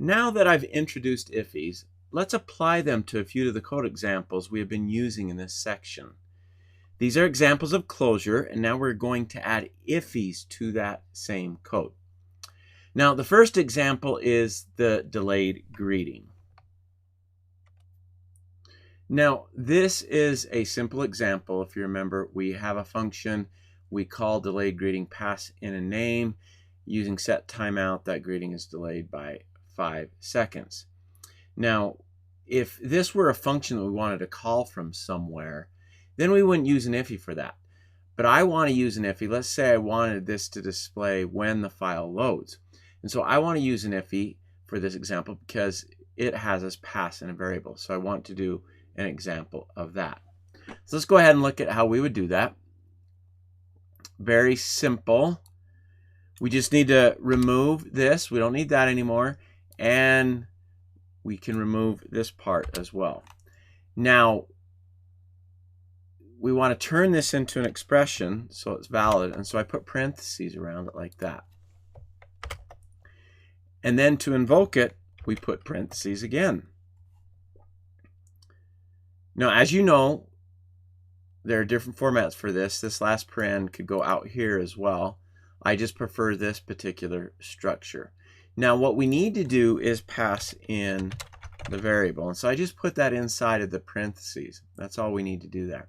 Now that I've introduced IIFEs, let's apply them to a few of the code examples we have been using in this section. These are examples of closure, and now we're going to add IIFEs to that same code. Now, the first example is the delayed greeting. Now, this is a simple example. If you remember, we have a function, we call delayed greeting, pass in a name. Using set timeout, that greeting is delayed by 5 seconds. Now, if this were a function that we wanted to call from somewhere, then we wouldn't use an IIFE for that. But I want to use an IIFE. Let's say I wanted this to display when the file loads. And so I want to use an IIFE for this example because it has us pass in a variable. So I want to do an example of that. So let's go ahead and look at how we would do that. Very simple. We just need to remove this. We don't need that anymore. And we can remove this part as well. Now, we want to turn this into an expression so it's valid. And so I put parentheses around it like that. And then to invoke it, we put parentheses again. Now, as you know, there are different formats for this. This last paren could go out here as well. I just prefer this particular structure. Now, what we need to do is pass in the variable. And so I just put that inside of the parentheses. That's all we need to do there.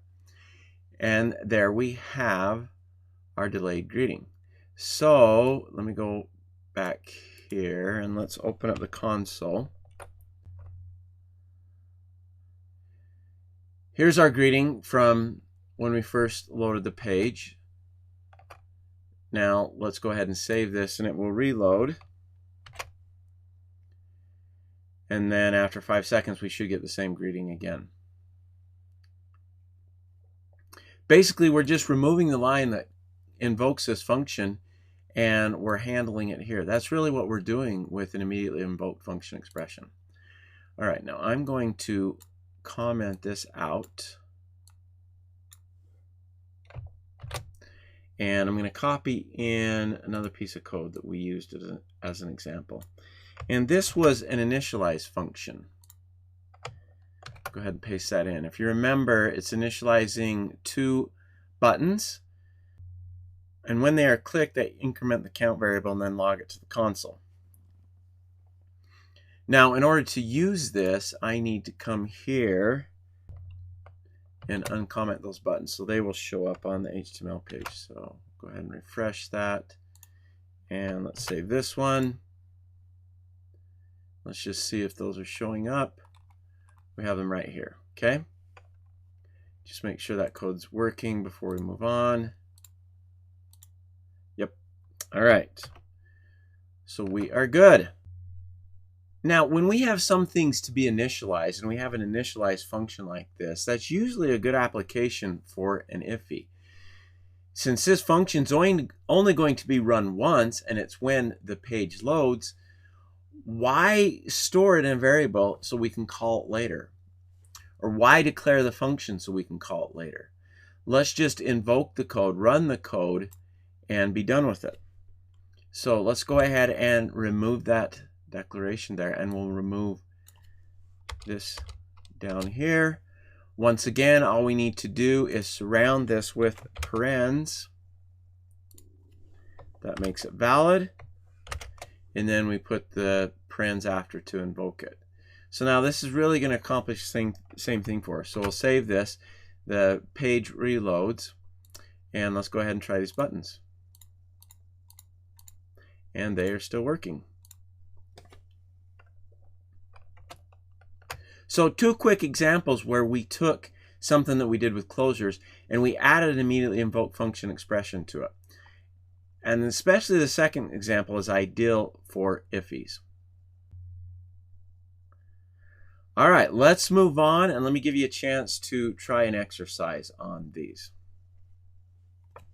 And there we have our delayed greeting. So let me go back here and let's open up the console. Here's our greeting from when we first loaded the page. Now let's go ahead and save this and it will reload. And then after 5 seconds, we should get the same greeting again. Basically, we're just removing the line that invokes this function and we're handling it here. That's really what we're doing with an immediately invoked function expression. All right, now I'm going to comment this out. And I'm going to copy in another piece of code that we used as an example. And this was an initialize function. Go ahead and paste that in. If you remember, it's initializing 2 buttons. And when they are clicked, they increment the count variable and then log it to the console. Now, in order to use this, I need to come here and uncomment those buttons so they will show up on the HTML page. So go ahead and refresh that. And let's save this one. Let's just see if those are showing up. We have them right here, okay? Just make sure that code's working before we move on. Yep, all right. So we are good. Now, when we have some things to be initialized and we have an initialize function like this, that's usually a good application for an IIFE. Since this function's only going to be run once and it's when the page loads, why store it in a variable so we can call it later? Or why declare the function so we can call it later? Let's just invoke the code, run the code, and be done with it. So let's go ahead and remove that declaration there, and we'll remove this down here. Once again, all we need to do is surround this with parens. That makes it valid. And then we put the parens after to invoke it. So now this is really going to accomplish the same thing for us. So we'll save this. The page reloads. And let's go ahead and try these buttons. And they are still working. So 2 quick examples where we took something that we did with closures and we added an immediately invoked function expression to it. And especially the second example is ideal for IIFEs. All right, let's move on and let me give you a chance to try an exercise on these.